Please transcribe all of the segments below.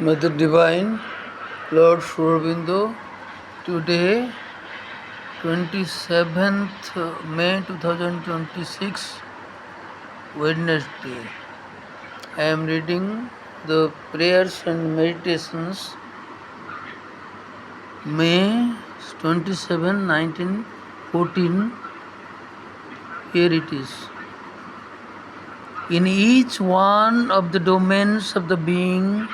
May the Divine Lord Sri Aurobindo, today 27th May 2026, Wednesday. I am reading the prayers and meditations May 27, 1914. Here it is. In each one of the domains of the being,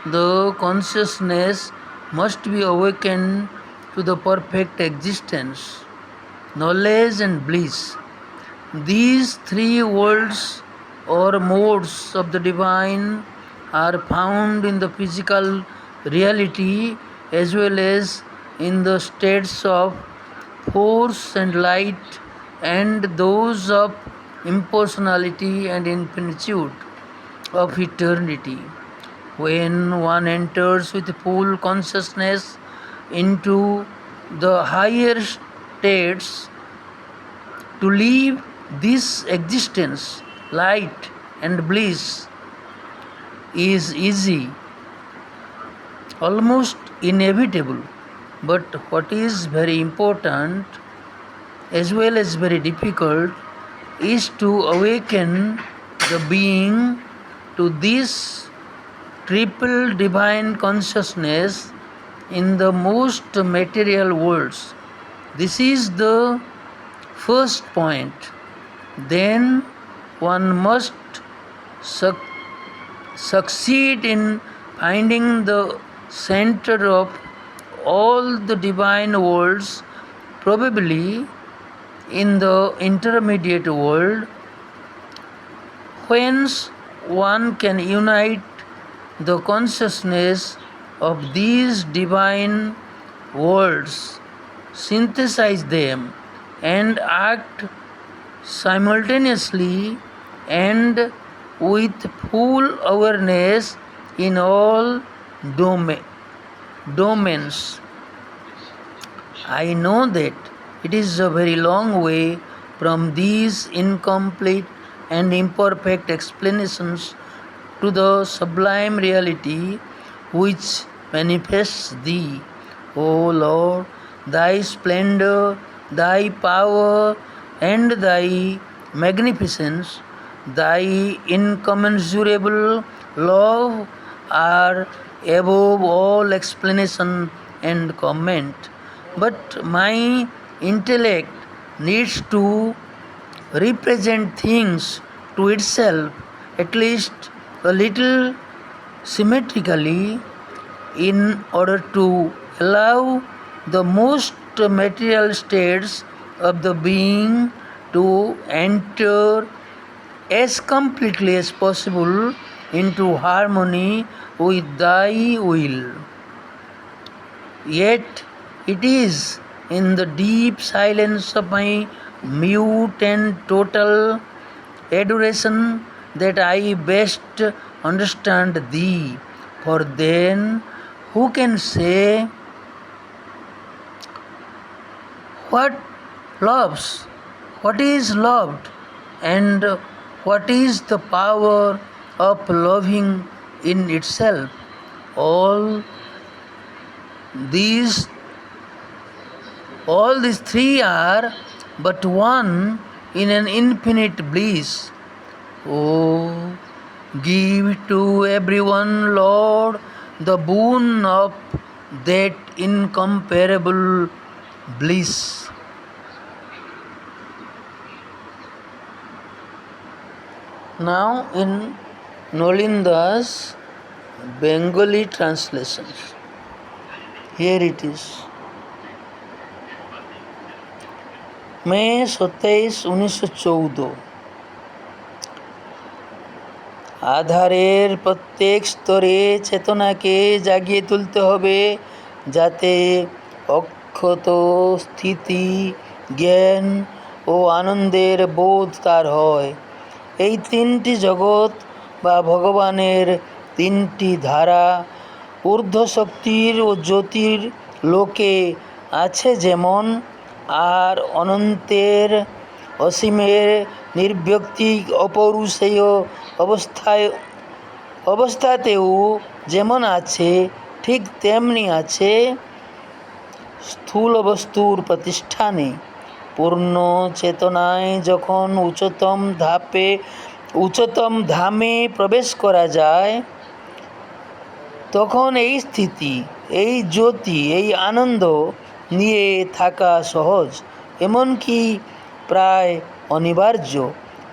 the consciousness must be awakened to the perfect existence, knowledge and bliss. These three worlds or modes of the divine are found in the physical reality as well as in the states of force and light and those of impersonality and infinitude of eternity. When one enters with full consciousness into the higher states to live this existence, light and bliss is easy, almost inevitable. But what is very important as well as very difficult is to awaken the being to this triple divine consciousness in the most material worlds. This is the first point. Then one must succeed in finding the center of all the divine worlds, probably in the intermediate world, whence one can unite the consciousness of these divine worlds, synthesize them, and act simultaneously and with full awareness in all domains. I know that it is a very long way from these incomplete and imperfect explanations to the sublime reality which manifests Thee, O Lord, Thy splendor, Thy power, and Thy magnificence, Thy incommensurable love are above all explanation and comment. But my intellect needs to represent things to itself at least a little symmetrically in order to allow the most material states of the being to enter as completely as possible into harmony with Thy will. Yet it is in the deep silence of my mute and total adoration that I best understand Thee. For then who can say what loves, what is loved, and what is the power of loving in itself? All these three are but one in an infinite bliss. Oh, give to everyone, Lord, the boon of that incomparable bliss. Now in Nolinda's Bengali translation. Here it is. May 27, 1914। আধারের প্রত্যেক স্তরে চেতনাকে জাগিয়ে তুলতে হবে যাতে অক্ষত স্থিতি, জ্ঞান ও আনন্দের বোধ তার হয়। এই তিনটি জগৎ বা ভগবানের তিনটি ধারা ঊর্ধ্বশক্তির ও জ্যোতির লোকে আছে যেমন, আর অনন্তের অসীমের নির্ব্যক্তি অপৌরুষেয় অবস্থায় অবস্থাতেও যেমন আছে ঠিক তেমনি আছে স্থূল বস্তুর প্রতিষ্ঠানে। পূর্ণ চেতনায় যখন উচ্চতম ধামে প্রবেশ করা যায়, তখন এই স্থিতি, এই জ্যোতি, এই আনন্দ নিয়ে থাকা সহজ, এমনকি প্রায় অনিবার্য।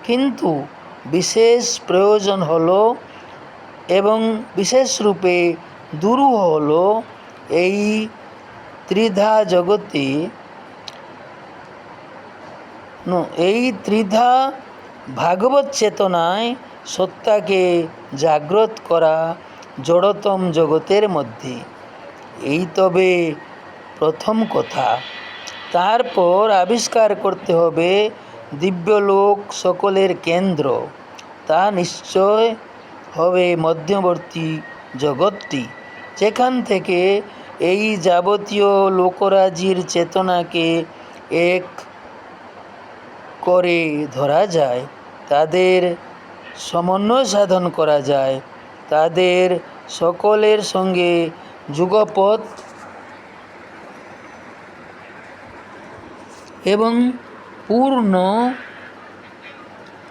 কিন্তু বিশেষ প্রয়োজন হলো এবং বিশেষ রূপে দুরূহ হলো এই ত্রিধা জগতে এই ত্রিধা ভাগবত চেতনায় সত্তাকে জাগ্রত করা জড়তম জগতের মধ্যে। এই তবে প্রথম কথা। তারপর আবিষ্কার করতে হবে দিব্যলোক সকলের কেন্দ্র। তা নিশ্চয় হবে মধ্যবর্তী জগৎটি, যেখান থেকে এই যাবতীয় লোকরাজির চেতনাকে এক করে ধরা যায়, তাদের সমন্বয় সাধন করা যায়, তাদের সকলের সঙ্গে যুগপৎ এবং পূর্ণ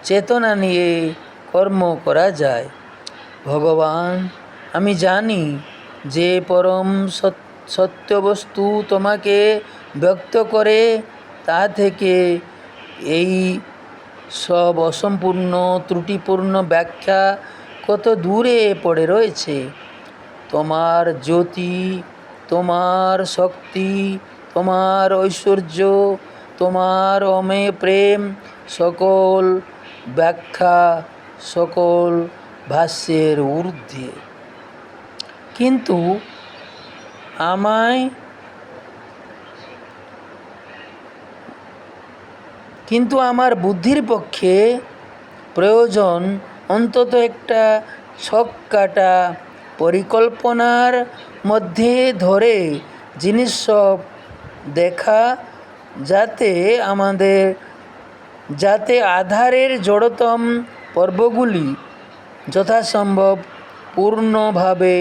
চেতনা নিয়ে কর্ম করা যায়। ভগবান, আমি জানি যে পরম সত্যবস্তু তোমাকে ব্যক্ত করে, তা থেকে এই সব অসম্পূর্ণ ত্রুটিপূর্ণ ব্যাখ্যা কত দূরে পড়ে রয়েছে। তোমার জ্যোতি, তোমার শক্তি, তোমার ঐশ্বর্য, তোমার অমেয় প্রেম সকল ব্যাখ্যা, সকল ভাষ্যের ঊর্ধ্বে। কিন্তু আমার বুদ্ধির পক্ষে প্রয়োজন অন্তত একটা ছক কাটা পরিকল্পনার মধ্যে ধরে জিনিস সব দেখা, যাতে আধারের জড়তম পর্বগুলি যথাসম্ভব পূর্ণভাবে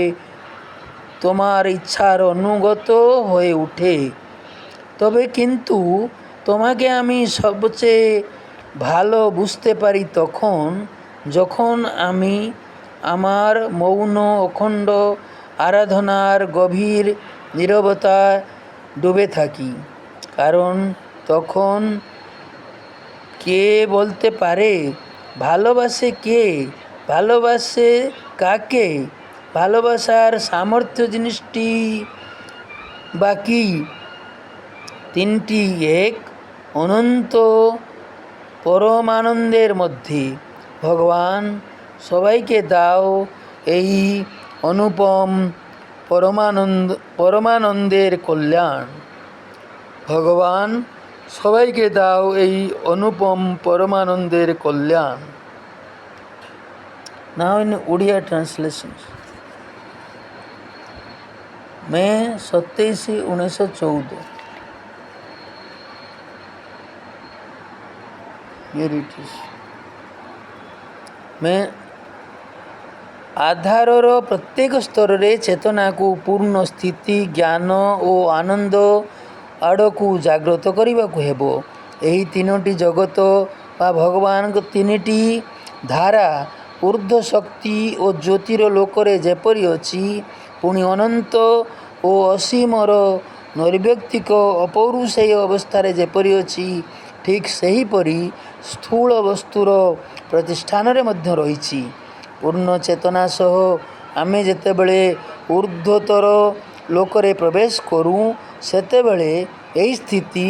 তোমার ইচ্ছার অনুগত হয়ে ওঠে। তবে কিন্তু তোমাকে আমি সবচেয়ে ভালো বুঝতে পারি যখন আমি আমার মৌন অখণ্ড আরাধনার গভীর নীরবতায় ডুবে থাকি। কারণ তখন কে বলতে পারে ভালোবাসে কে, ভালোবাসে কাকে, ভালোবাসার সামর্থ্য জিনিসটি বা কী? তিনটি এক অনন্ত পরমানন্দের মধ্যে। ভগবান, সবাইকে দাও এই অনুপম পরমানন্দের কল্যাণ। ভগবান, সবাইকে দাও এই অনুপম পরমানন্দের কল্যাণ। Now in Odia translation. May 27, 1914. Here it is. मैं ଆଧାରର ପ୍ରତ୍ୟେକ ସ୍ତରରେ ଚେତନାକୁ ପୂର୍ଣ୍ଣ ସ୍ଥିତି, ଜ୍ଞାନ ଓ ଆନନ୍ଦ ଆଡ଼କୁ ଜାଗ୍ରତ କରିବାକୁ ହେବ। ଏହି ତିନୋଟି ଜଗତ ବା ଭଗବାନଙ୍କ ତିନିଟି ଧାରା ଊର୍ଦ୍ଧ୍ୱ ଶକ୍ତି ଓ ଜ୍ୟୋତିର ଲୋକରେ ଯେପରି ଅଛି, ପୁଣି ଅନନ୍ତ ଓ ଅସୀମର ନୈର୍ବ୍ୟକ୍ତିକ ଅପୌରୁଷେୟ ଅବସ୍ଥାରେ ଯେପରି ଅଛି, ଠିକ୍ ସେହିପରି ସ୍ଥୂଳ ବସ୍ତୁର ପ୍ରତିଷ୍ଠାନରେ ମଧ୍ୟ ରହିଛି। ପୂର୍ଣ୍ଣ ଚେତନା ସହ ଆମେ ଯେତେବେଳେ ଊର୍ଦ୍ଧ୍ୱତର ଲୋକରେ ପ୍ରବେଶ କରୁ, ସେତେବେଳେ ଏହି ସ୍ଥିତି,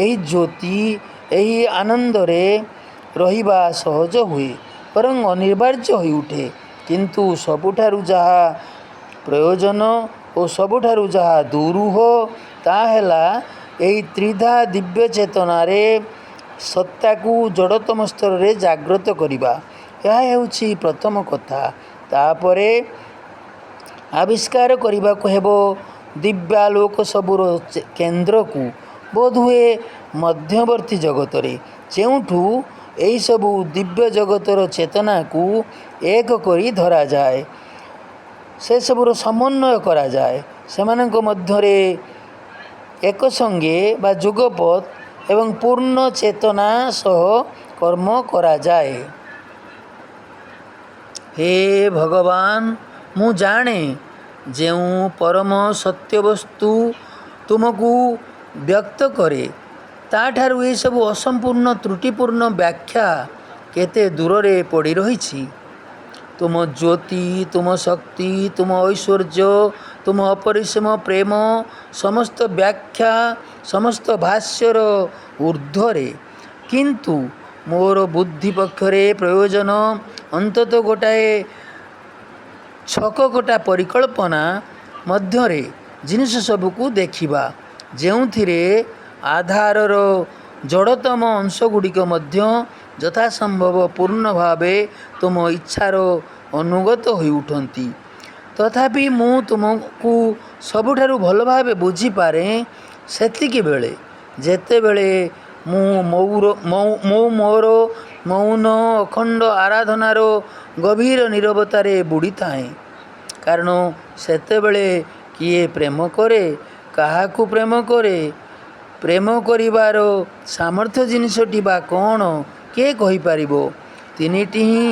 ଏହି ଜ୍ୟୋତି, ଏହି ଆନନ୍ଦରେ ରହିବା ସହଜ ହୁଏ, ବରଂ ଅନିବାର୍ଯ୍ୟ ହୋଇଉଠେ। କିନ୍ତୁ ସବୁଠାରୁ ଯାହା ପ୍ରୟୋଜନ ଓ ସବୁଠାରୁ ଯାହା ଦୁରୂହ, ତାହା ହେଲା ଏହି ତ୍ରିଧା ଦିବ୍ୟ ଚେତନାରେ ସତ୍ତାକୁ ଜଡ଼ତମ ସ୍ତରରେ ଜାଗ୍ରତ କରିବା। ଏହା ହେଉଛି ପ୍ରଥମ କଥା। ତାପରେ ଆବିଷ୍କାର କରିବାକୁ ହେବ ଦିବ୍ୟାଲୋକ ସବୁର କେନ୍ଦ୍ରକୁ, ବୋଧହୁଏ ମଧ୍ୟବର୍ତ୍ତୀ ଜଗତରେ, ଯେଉଁଠୁ ଏହି ସବୁ ଦିବ୍ୟ ଜଗତର ଚେତନାକୁ ଏକ କରି ଧରାଯାଏ, ସେସବୁର ସମନ୍ୱୟ କରାଯାଏ। ସେମାନଙ୍କ ମଧ୍ୟରେ ଏକ ସଙ୍ଗେ ବା ଯୁଗପତ୍ ଏବଂ ପୂର୍ଣ୍ଣ ଚେତନା ସହ କର୍ମ କରାଯାଏ। ହେ ଭଗବାନ, ମୁଁ ଜାଣେ ଯେଉଁ ପରମ ସତ୍ୟବସ୍ତୁ ତୁମକୁ ବ୍ୟକ୍ତ କରେ ତାଠାରୁ ଏସବୁ ଅସମ୍ପୂର୍ଣ୍ଣ ତ୍ରୁଟିପୂର୍ଣ୍ଣ ବ୍ୟାଖ୍ୟା କେତେ ଦୂରରେ ପଡ଼ି ରହିଛି। ତୁମ ଜ୍ୟୋତି, ତୁମ ଶକ୍ତି, ତୁମ ଐଶ୍ୱର୍ଯ୍ୟ, ତୁମ ଅପରିସୀମ ପ୍ରେମ ସମସ୍ତ ବ୍ୟାଖ୍ୟା, ସମସ୍ତ ଭାଷ୍ୟର ଊର୍ଦ୍ଧ୍ୱରେ। କିନ୍ତୁ ମୋର ବୁଦ୍ଧି ପକ୍ଷରେ ପ୍ରୟୋଜନ ଅନ୍ତତଃ ଗୋଟାଏ ଛକକଟା ପରିକଳ୍ପନା ମଧ୍ୟରେ ଜିନିଷ ସବୁକୁ ଦେଖିବା, ଯେଉଁଥିରେ ଆଧାରର ଜଡ଼ତମ ଅଂଶଗୁଡ଼ିକ ମଧ୍ୟ ଯଥାସମ୍ଭବ ପୂର୍ଣ୍ଣ ଭାବେ ତୁମ ଇଚ୍ଛାର ଅନୁଗତ ହୋଇ ଉଠନ୍ତି। ତଥାପି ମୁଁ ତୁମକୁ ସବୁଠାରୁ ଭଲ ଭାବେ ବୁଝିପାରେ ସେତିକିବେଳେ ଯେତେବେଳେ ମୁଁ ମୋର ମୌନ ଅଖଣ୍ଡ ଆରାଧନାର ଗଭୀର ନୀରବତାରେ ବୁଡ଼ିଥାଏ। କାରଣ ସେତେବେଳେ କିଏ ପ୍ରେମ କରେ, କାହାକୁ ପ୍ରେମ କରେ, ପ୍ରେମ କରିବାର ସାମର୍ଥ୍ୟ ଜିନିଷଟି ବା କ'ଣ କିଏ କହିପାରିବ? ତିନିଟି ହିଁ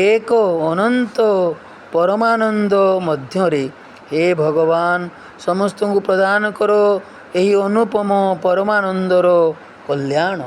ଏକ ଅନନ୍ତ ପରମାନନ୍ଦ ମଧ୍ୟରେ। ହେ ଭଗବାନ, ସମସ୍ତଙ୍କୁ ପ୍ରଦାନ କର ଏହି ଅନୁପମ ପରମାନନ୍ଦର କଲ୍ୟାଣ।